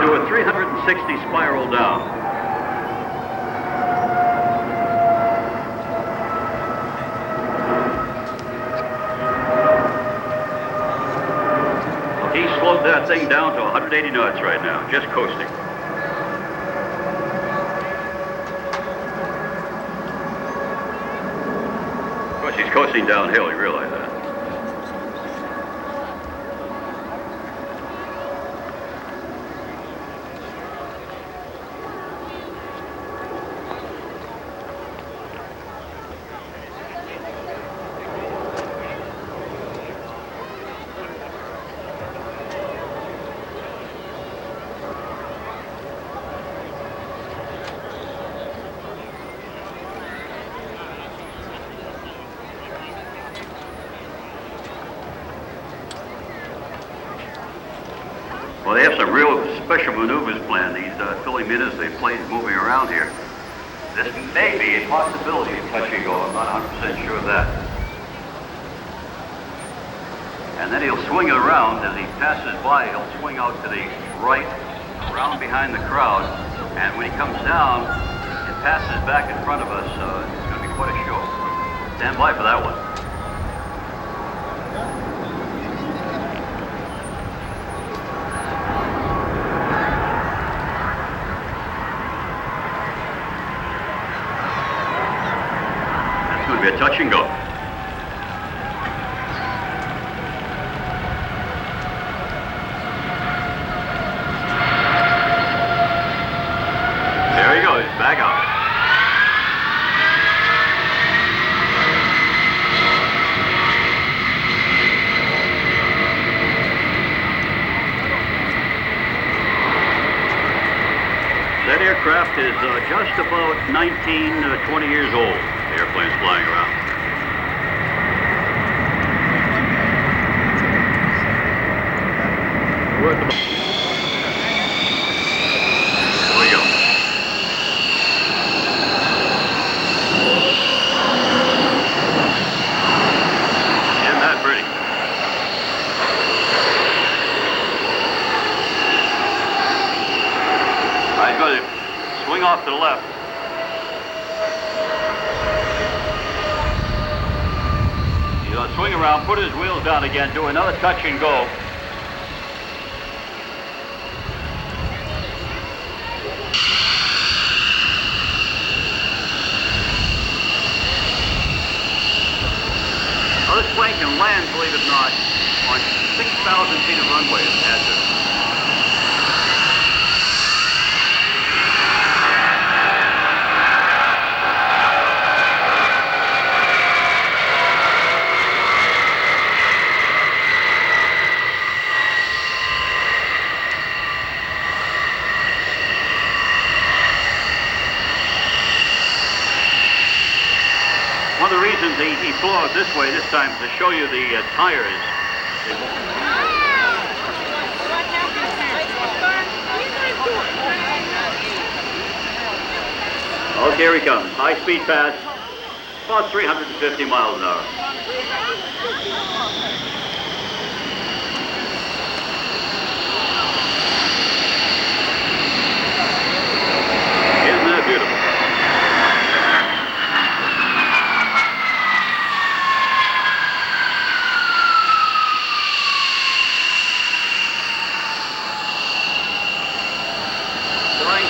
do a 360 spiral down. He slowed that thing down to 180 knots right now, just coasting. Of course, he's coasting downhill, you realize that. Well, they have some real special maneuvers planned. These filling in as the plane's moving around here. This may be a possibility of touch and go. I'm not 100% sure of that. And then he'll swing it around as he passes by. He'll swing out to the right, around behind the crowd. And when he comes down, it passes back in front of us. It's going to be quite a show. Stand by for that one. Be a touch and go. There he goes, back out. That aircraft is just about 19, 20 years old. The airplane's flying around. We're at the... There we go. Isn't that pretty? He's going to swing off to the left. Swing around, put his wheels down again, do another touch and go. Now this plane can land, believe it or not, on 6,000 feet of runway if it has to. One of the reasons he flew out this way this time is to show you the tires. Okay, here he comes. High-speed pass, about 350 miles an hour. Isn't that beautiful?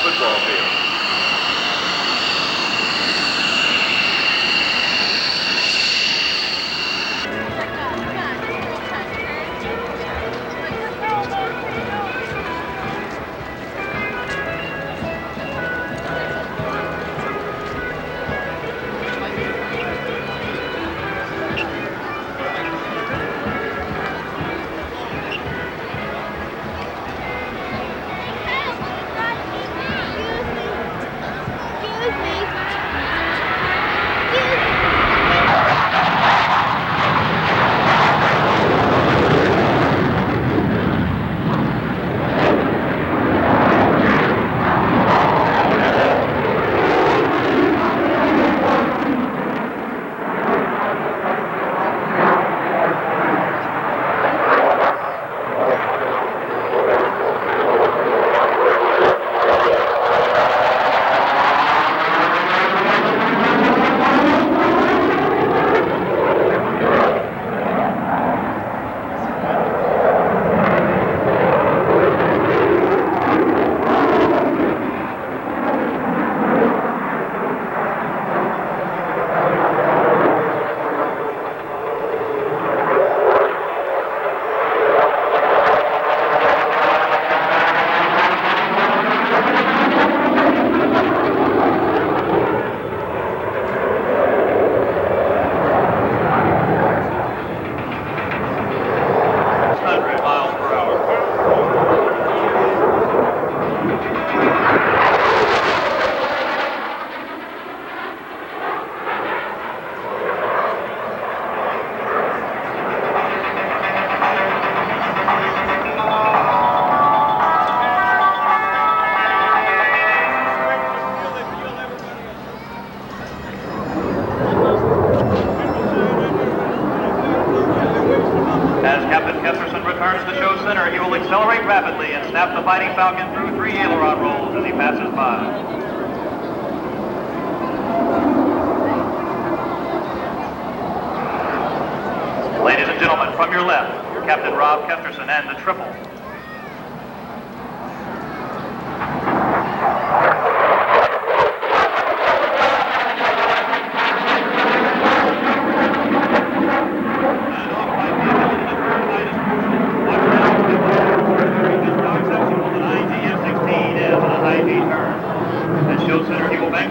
Football field. aileron rolls as he passes by. Ladies and gentlemen, from your left, Captain Rob Kesterson and the triple.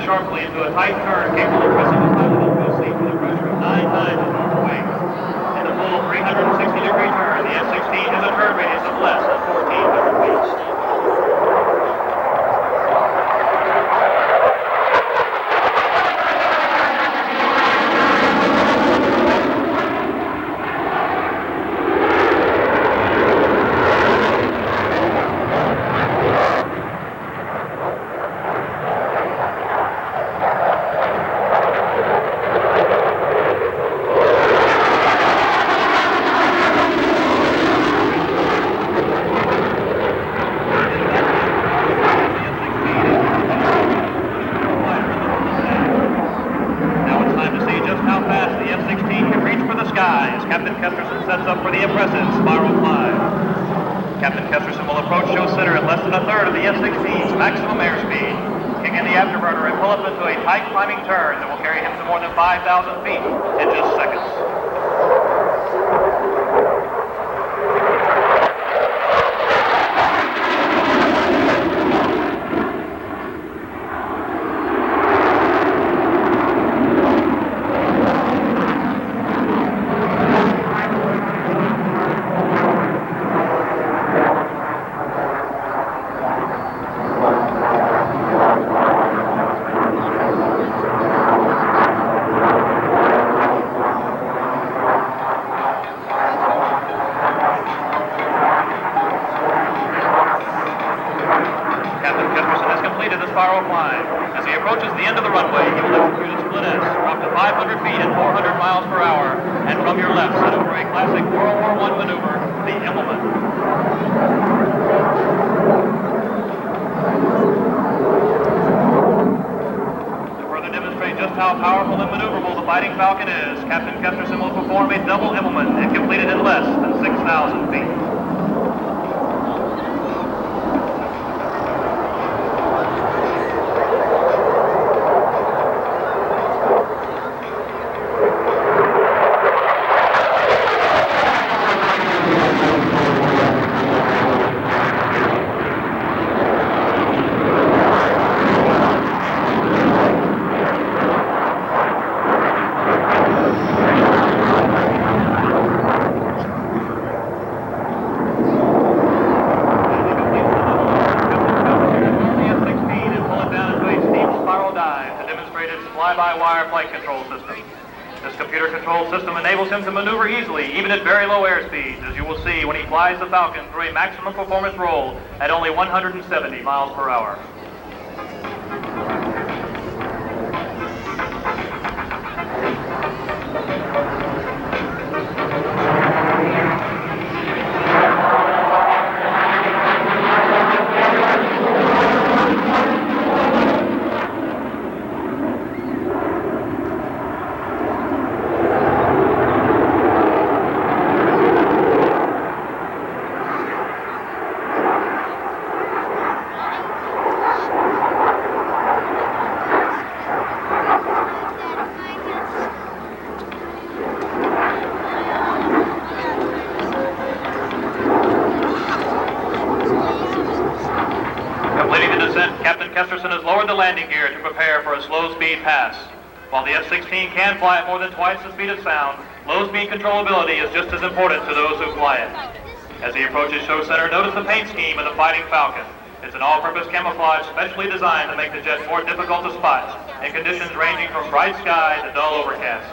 Sharply into a tight turn, capable of pressing the pilot into a seat with a pressure of 9 times the normal weight. In a full 360-degree turn, the F-16 has a turn radius of less than 1,400 feet. Captain Kesterson sets up for the impressive spiral climb. Captain Kesterson will approach show center at less than a third of the F-16's maximum airspeed, kick in the afterburner and pull up into a tight climbing turn that will carry him to more than 5,000 feet in just seconds. Spiral climb. As he approaches the end of the runway, he will execute a split S, drop to 500 feet at 400 miles per hour, and from your left, set over a classic World War I maneuver, the Immelman. To further demonstrate just how powerful and maneuverable the Fighting Falcon is, Captain Kesterson will perform a double Immelman and complete it in less than 6,000 feet. Fly-by-wire flight control system. This computer control system enables him to maneuver easily, even at very low airspeeds, as you will see when he flies the Falcon through a maximum performance roll at only 170 miles per hour. Captain Kesterson has lowered the landing gear to prepare for a slow-speed pass. While the F-16 can fly at more than twice the speed of sound, low-speed controllability is just as important to those who fly it. As he approaches show center, notice the paint scheme of the Fighting Falcon. It's an all-purpose camouflage specially designed to make the jet more difficult to spot in conditions ranging from bright sky to dull overcast.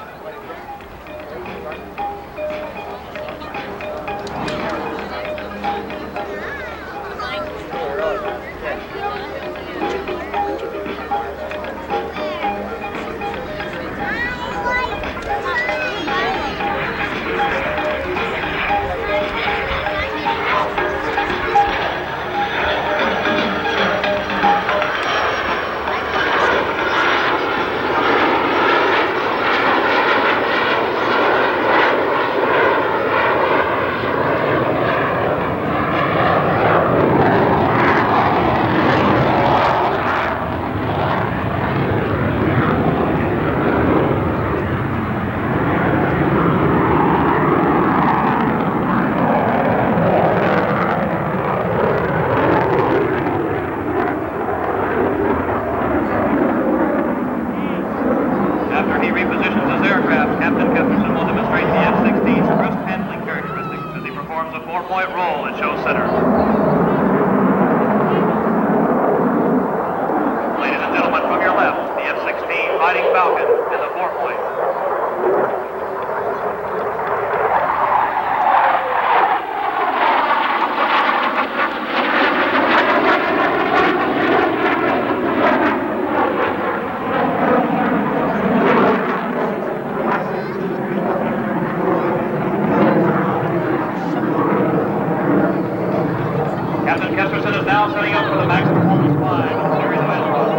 up for the max performance climb in the series of aircraft.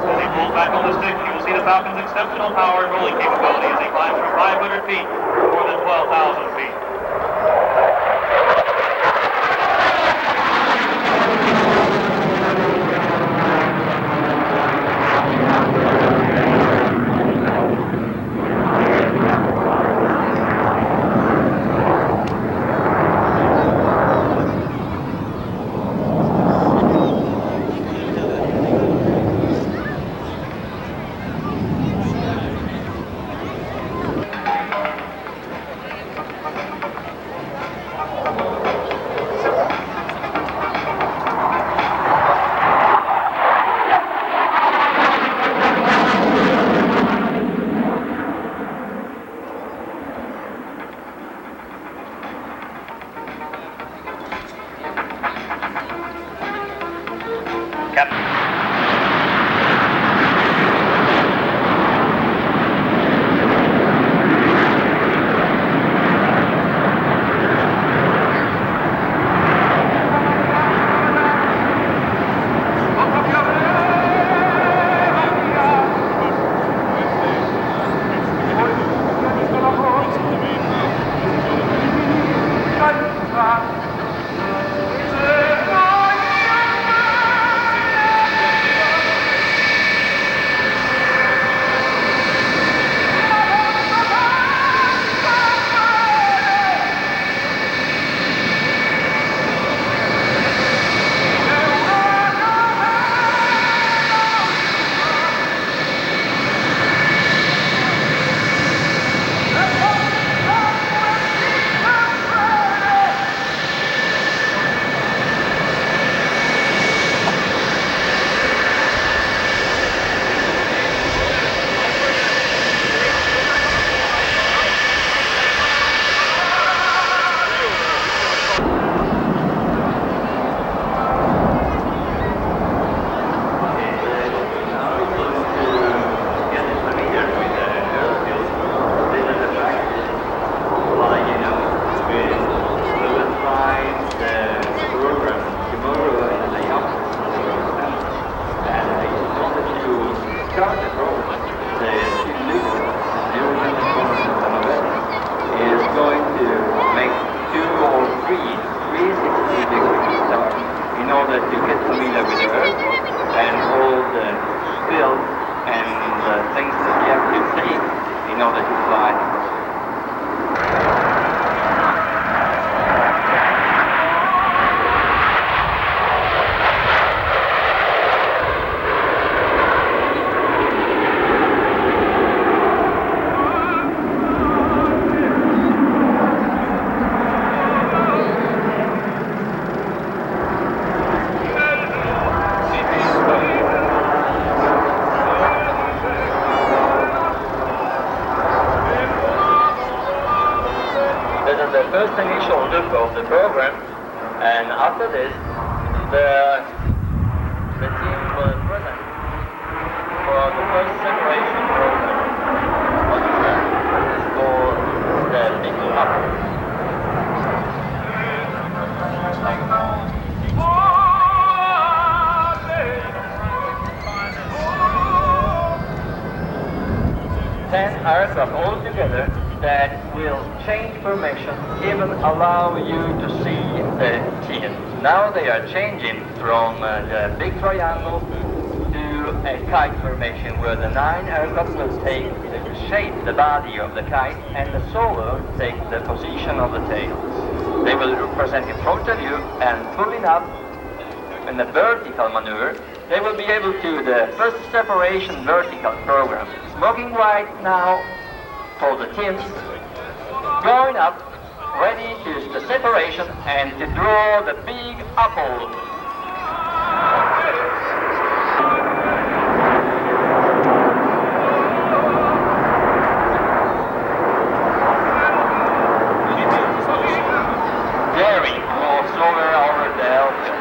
As he pulls back on the stick, you will see the Falcon's exceptional power and rolling capability as he climbs from 500 feet to more than 12,000 feet. First initial look of the program, and after this, the team will present for the first separation program. What is called the Big Up. 10 aircraft all together that will change formation, even allow you to see the team. Now they are changing from the big triangle to a kite formation where the 9 aircraft will take the shape, the body of the kite, and the solo take the position of the tail. They will represent in front of you and pulling up in the vertical maneuver. They will be able to the first separation vertical program. Smoking white now for the teams, going up, ready to the separation and to draw the big apple. Daring moves over the Alps.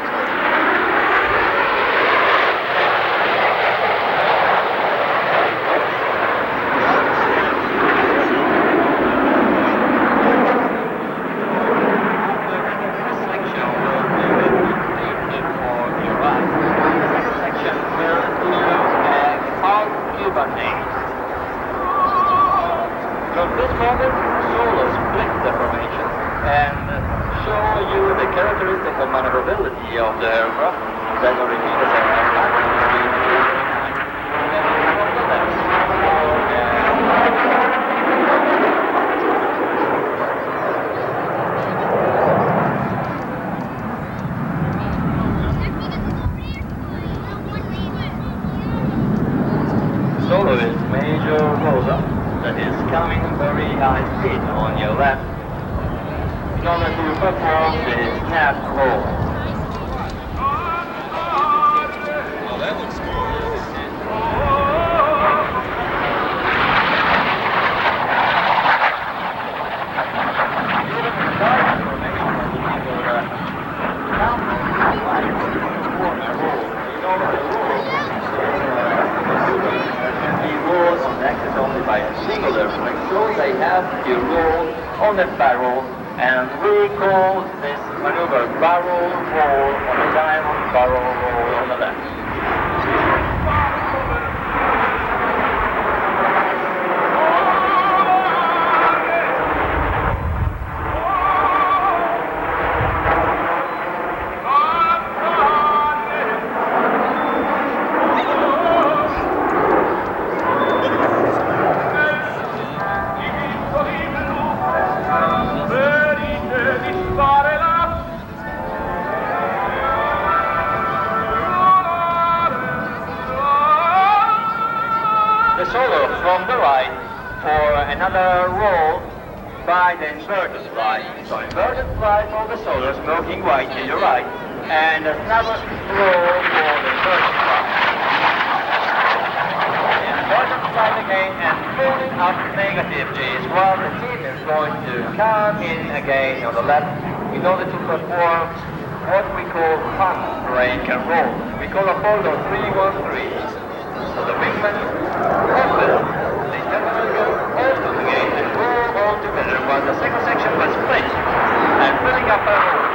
stability of the aircraft. Then we repeat the same aircraft. Solo is major rotor that is coming very high speed on your left in order to perform the snap roll. Oh, that looks cool. Only by a single airplane, so they have to roll on the barrel, and we call this maneuver barrel roll on the diamond, barrel roll on the left. Solo from the right for another roll by the inverted flight. So inverted flight for the solo, smoking white to your right, and another roll for the inverted flight. Inverted flight again and pulling up negative G's while the team is going to come in again on the left in order to perform what we call pump brake and roll. We call Apollo 313. So the wingman open, the terminal go open again and roll all together while the second section was split and filling up a roll.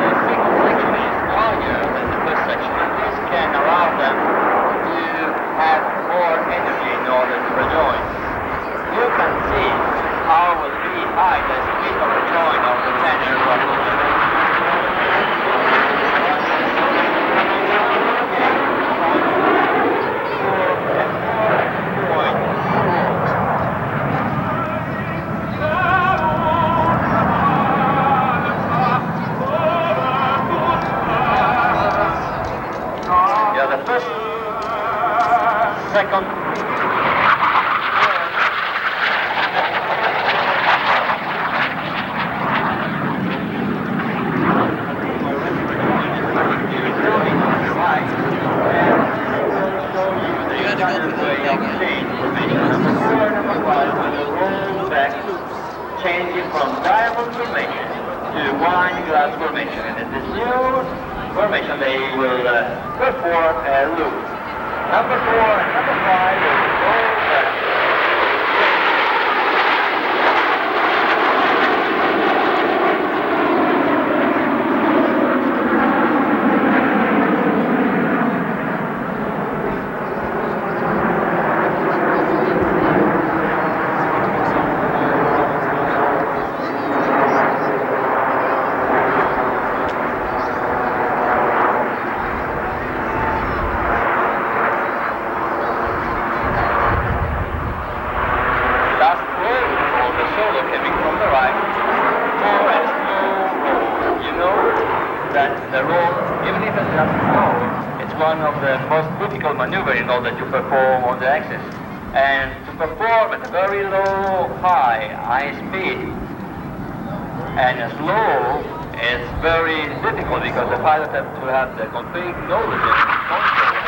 The second section is larger than the first section, and this can allow them have more energy in order to rejoin. You can see how will be high the speed of rejoin of the 10 aircraft. Yeah, the first second. Changing from diamond formation to wine glass formation, and in this new formation they will perform a loop. Number 4 and number 5 will roll back. Maneuver in order to perform on the axis, and to perform at a very low, high speed and slow is very difficult because the pilot has to have the complete knowledge and control.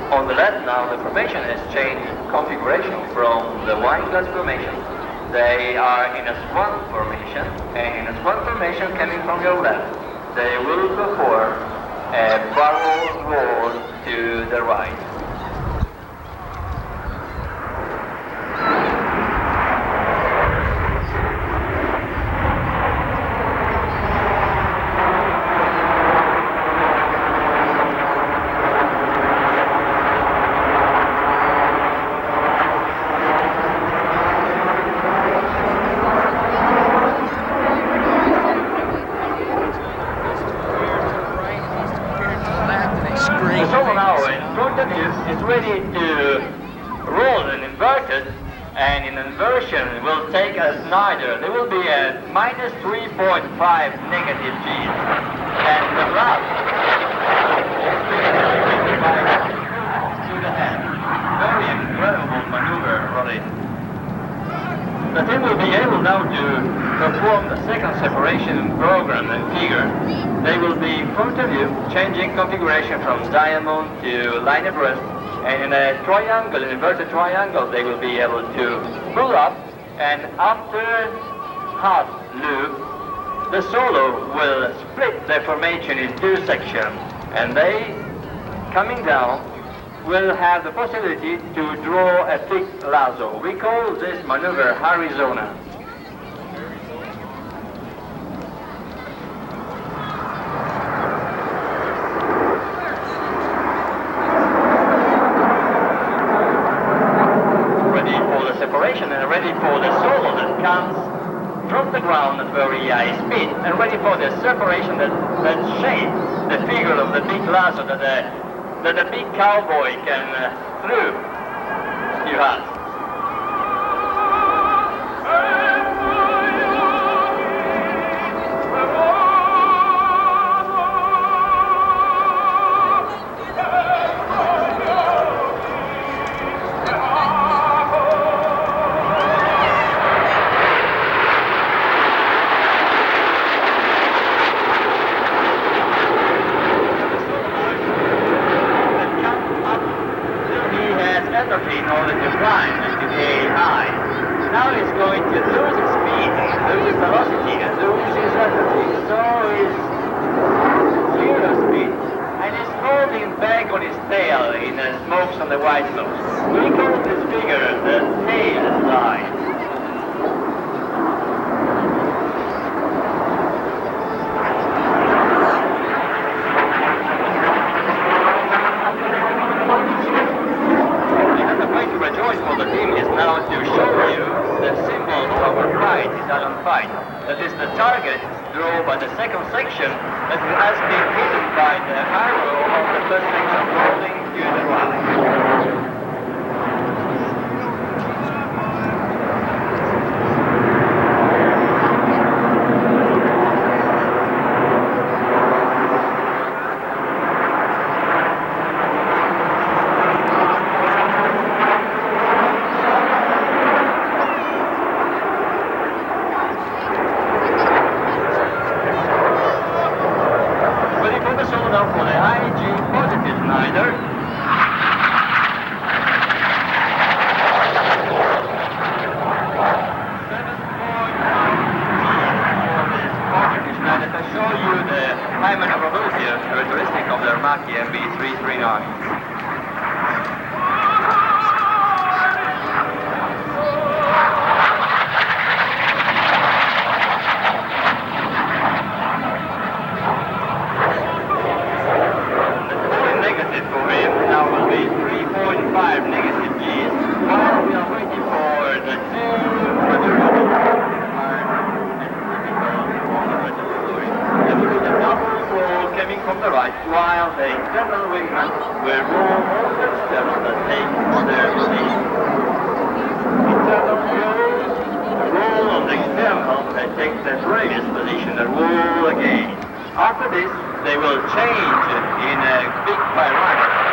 On the left now, the formation has changed configuration from the wine glass formation. They are in a swan formation, and in a swan formation coming from your left, they will perform right. The solo now in front of you is ready to roll and inverted, and in inversion will take us neither. There will be a minus 3.5 negative G, and the lap to the head. Very incredible maneuver, really. The team will be able now to perform the second separation program and figure. They will be in front of you, changing configuration from diamond to line abreast, and in a triangle, an inverted triangle, they will be able to pull up, and after half loop, the solo will split the formation in two sections, and they, coming down, will have the possibility to draw a fixed lasso. We call this maneuver Arizona. Ready for the separation and ready for the solo that comes from the ground at very high speed, and ready for the separation that shapes the figure of the big lasso that a big cowboy can throw you at. In order to climb and to aim high. Now it's going to lose its speed, lose its velocity, and lose its energy. So it's zero speed, and it's holding back on its tail in the smokes on the white smokes. We call this figure the tail slide. Now to show you the symbol of our fight, Italian fight. That is the target drawn by the second section that has been hidden by the arrow of the first section rolling to the right. For the IG positive slider. To show you the high maneuverability characteristic of the Armaki MB339. Negative G's, while we are waiting for the two maneuverable there will be a double roll coming from the right, while the internal wingman will roll all the external that take their release. Internal roll on the external that takes the previous position and roll again. After this, they will change in a big pyramid.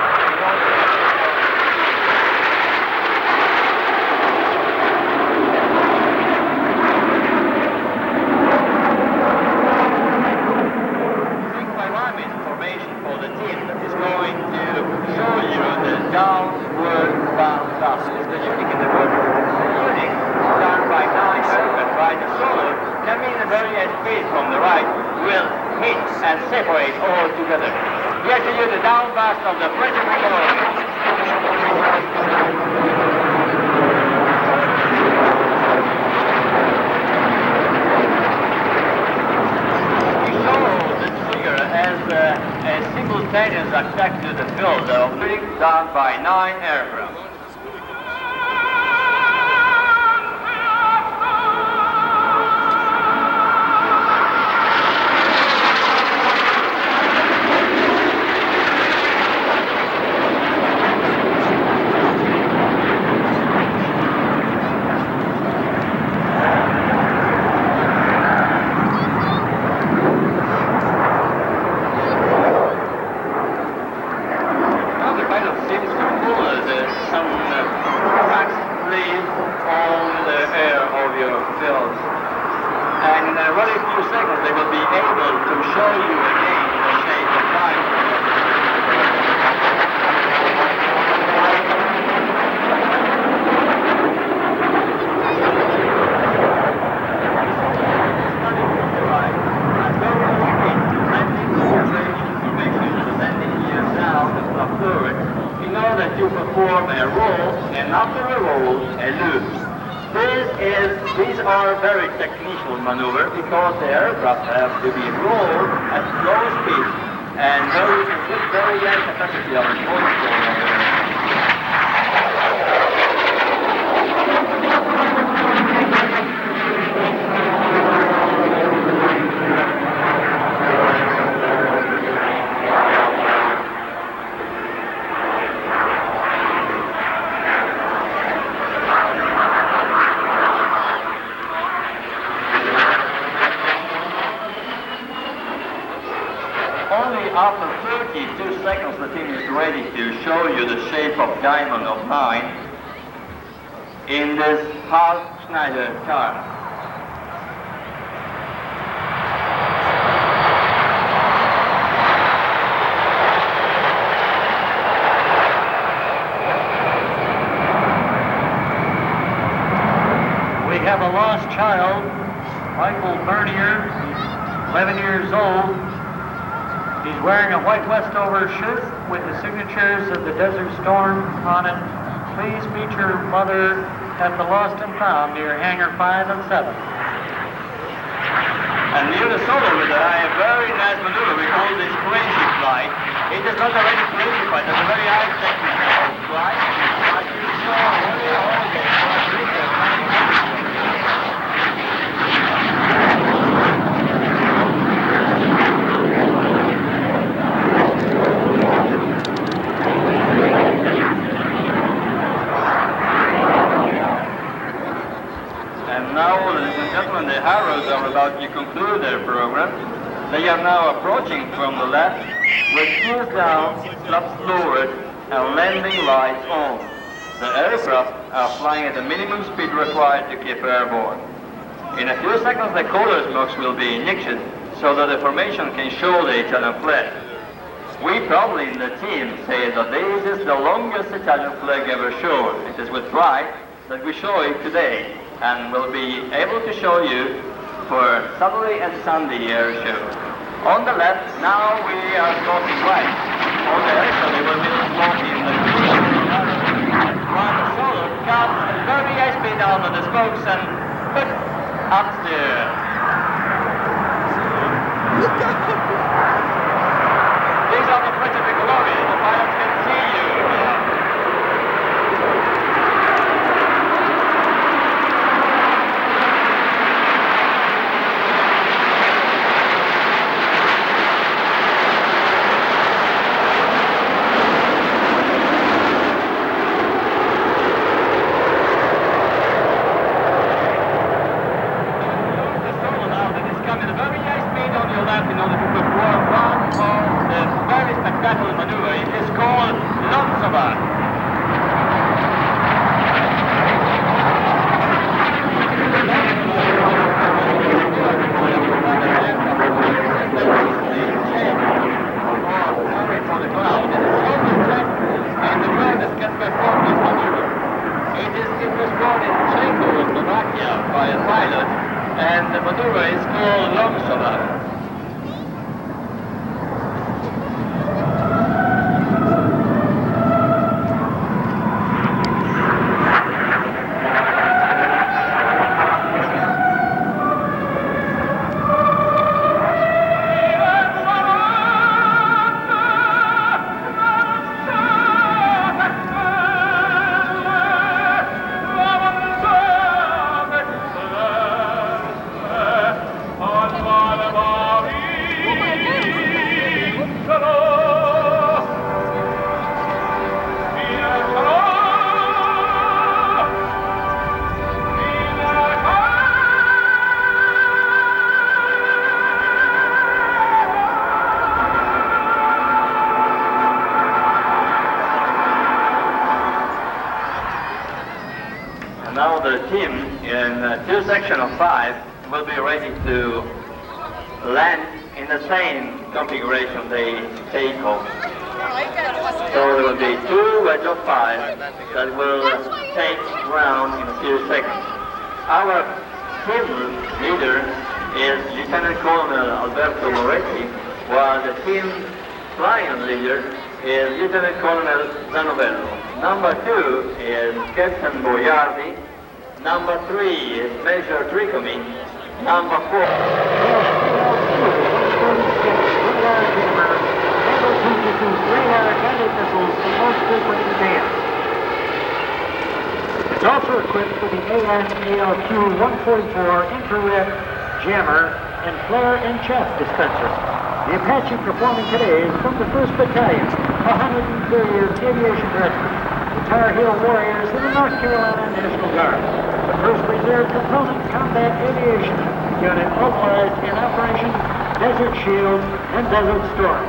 Downward bound thrust is the unit in the world. The unit done by 9 and by the solo coming at very high speed from the right will hit and separate all together. Here to you you the downburst of the Frecce Tricolori. A simultaneous attack to the field being done by 9 aircraft. And in a very few seconds they will be able to show you again the shape of life. You know that you perform a roll, and after a roll, a loop. These are very technical maneuvers because the aircraft have to be rolled at slow speed and very high capacity of motor. Only after 32 seconds the team is ready to show you the shape of diamond of 9 in this half Schneider car. We have a lost child, Michael Bernier, 11 years old. He's wearing a white Westover shirt with the signatures of the Desert Storm on it. Please meet your mother at the Lost and Found near Hangar 5 and 7. And near the solo with a very nice maneuver we call this crazy flight. It is not a very crazy flight, it's a very high technical flight. But you saw very holiday. Now, ladies and gentlemen, the Harrows are about to conclude their program. They are now approaching from the left with gears down, flaps lowered, and landing lights on. The aircraft are flying at the minimum speed required to keep airborne. In a few seconds, the color smokes will be ignited so that the formation can show the Italian flag. We probably in the team say that this is the longest Italian flag ever shown. It is with pride that we show it today, and will be able to show you for Saturday and Sunday air show. On the left, now we are sloping right. On the air show, they will be sloping the while the solar comes at very high speed down on the spokes and put upstairs. These are the Frecce Tricolori. The pilots can see you. In order to perform one of the very spectacular maneuver. It is called Westover. And the riders can perform this maneuver. It was born in Czechoslovakia by a pilot, and the maneuver is called Westover. other team in two sections of 5 will be ready to land in the same configuration they take off. So there will be 2 wedge of 5 that will take ground in a few seconds. Our team leader is Lieutenant Colonel Alberto Moretti, while the team flying leader is Lieutenant Colonel Zanovello. Number 2 is Captain Boiardi. Number 3 is Major Tricolori. Number 4. It's also equipped with the AN/ALQ 144 infrared jammer and flare and chaff dispenser. The Apache performing today is from the 1st Battalion, 130th Aviation Regiment, the Tar Heel Warriors of the North Carolina National Guard, the 1st Reserve Component Combat Aviation Unit mobilized in Operation Desert Shield and Desert Storm.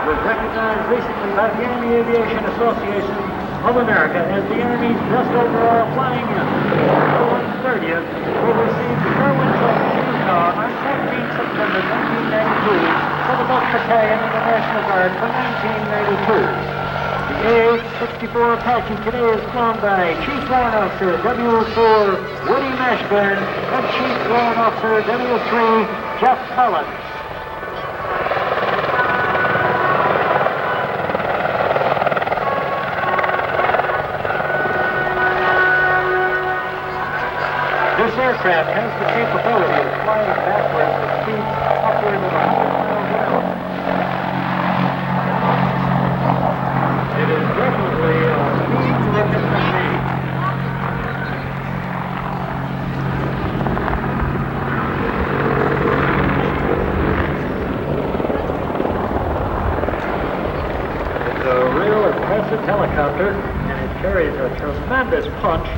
Was recognized recently by the Army Aviation Association of America as the Army's best overall flying unit. The 130th will receive the Kerwin Trophy in Utah on 14 September 1992 for the best battalion of the National Guard for 1992. The AH-64 Apache today is flown by Chief Warrant Officer W4 Woody Mashburn and Chief Warrant Officer W3 Jeff Collins. This aircraft has the capability of flying backwards at speeds upward of 100 miles an hour. It is definitely a neat-looking machine. It's a real impressive helicopter, and it carries a tremendous punch.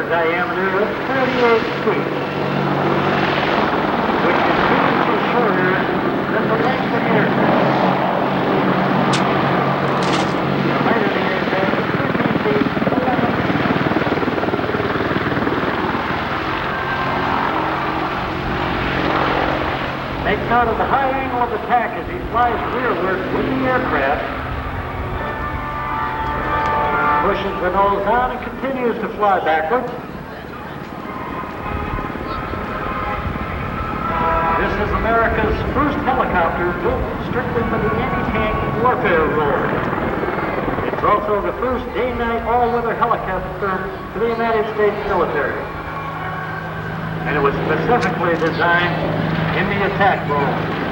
Diameter of 38 feet, which is significantly shorter than the length of the aircraft. The height of the aircraft is 13 feet 11 inches. Make note of the high angle of attack as he flies rearward with the aircraft. Pushes the nose down and continues to fly backwards. This is America's first helicopter built strictly for the anti-tank warfare role. It's also the first day-night all-weather helicopter for the United States military. And it was specifically designed in the attack role.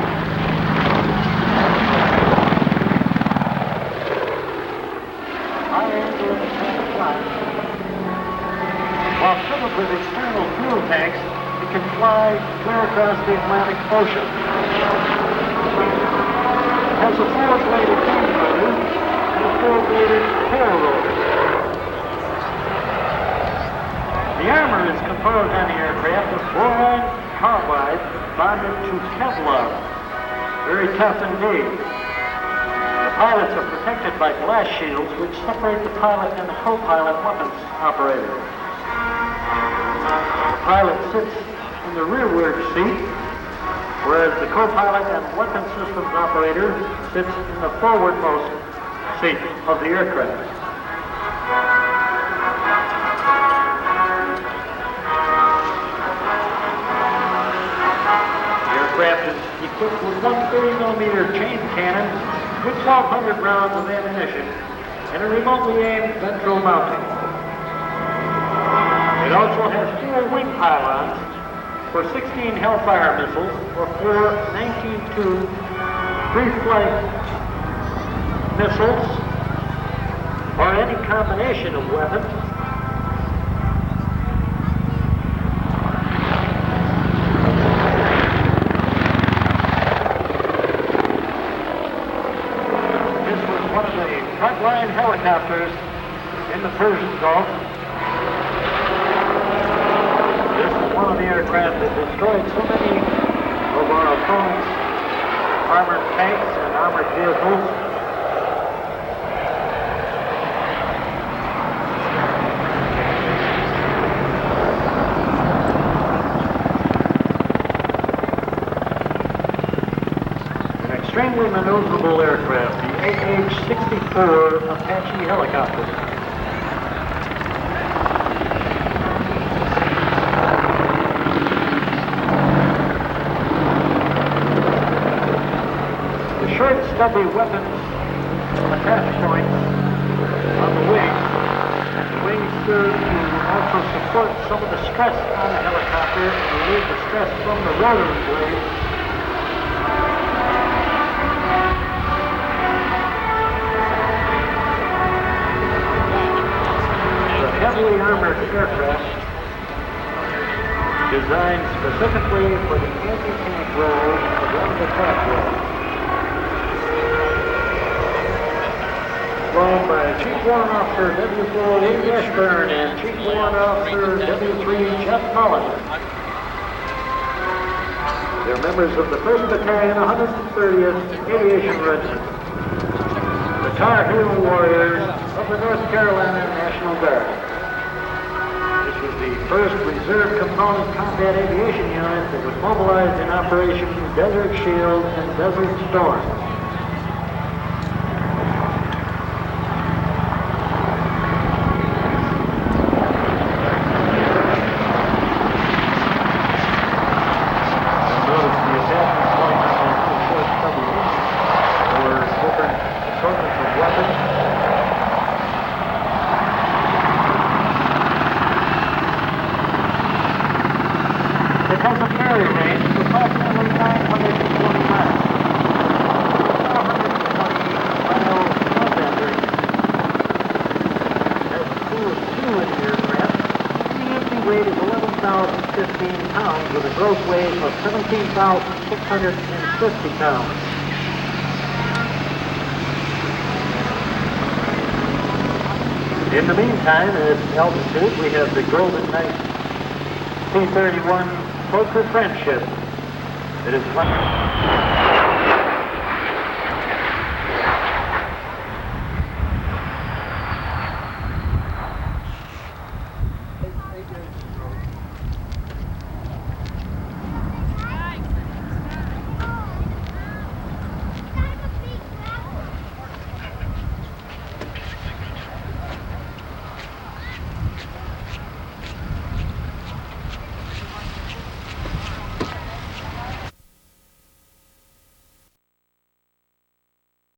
While filled with external fuel tanks, it can fly clear across the Atlantic Ocean. It has a 4-bladed wing rotor and a 4-bladed tail rotor. The armor is composed on the aircraft of boron carbide bonded to Kevlar, very tough indeed. The pilots are protected by glass shields which separate the pilot and the co-pilot weapons operator. The pilot sits in the rearward seat, whereas the co-pilot and weapons systems operator sits in the forwardmost seat of the aircraft. The aircraft is equipped with one 30mm chain cannon with 1,200 rounds of ammunition and a remotely aimed ventral mounting. It also has 4 wing pylons for 16 Hellfire missiles or 4 19-2 pre-flight missiles or any combination of weapons. This was one of the frontline helicopters in the Persian Gulf. This is one of the aircraft that destroyed so many of our opponents' armored tanks and armored vehicles. An extremely maneuverable aircraft, the AH-64 Apache helicopter. Short, stubby weapons attach points on the wings. The wings serve to also support some of the stress on the helicopter and relieve the stress from the rotary blades. The heavily armored aircraft designed specifically for the anti-tank role around the attack wall. Flown by Chief Warrant Officer W4 Lee Ashburn and Chief Warrant Officer W3 Jeff Collins. They're members of the 1st Battalion, 130th Aviation Regiment, the Tar Heel Warriors of the North Carolina National Guard. This was the first reserve component combat aviation unit that was mobilized in Operation Desert Shield and Desert Storm. It has a carry range of approximately 920 miles. 420 mile combat range. It has a crew of 2 in the aircraft. The empty weight is 11,015 pounds with a gross weight of 17,650 pounds. In the meantime, at altitude, we have the Golden Knight P-31 Closer Friendship. It is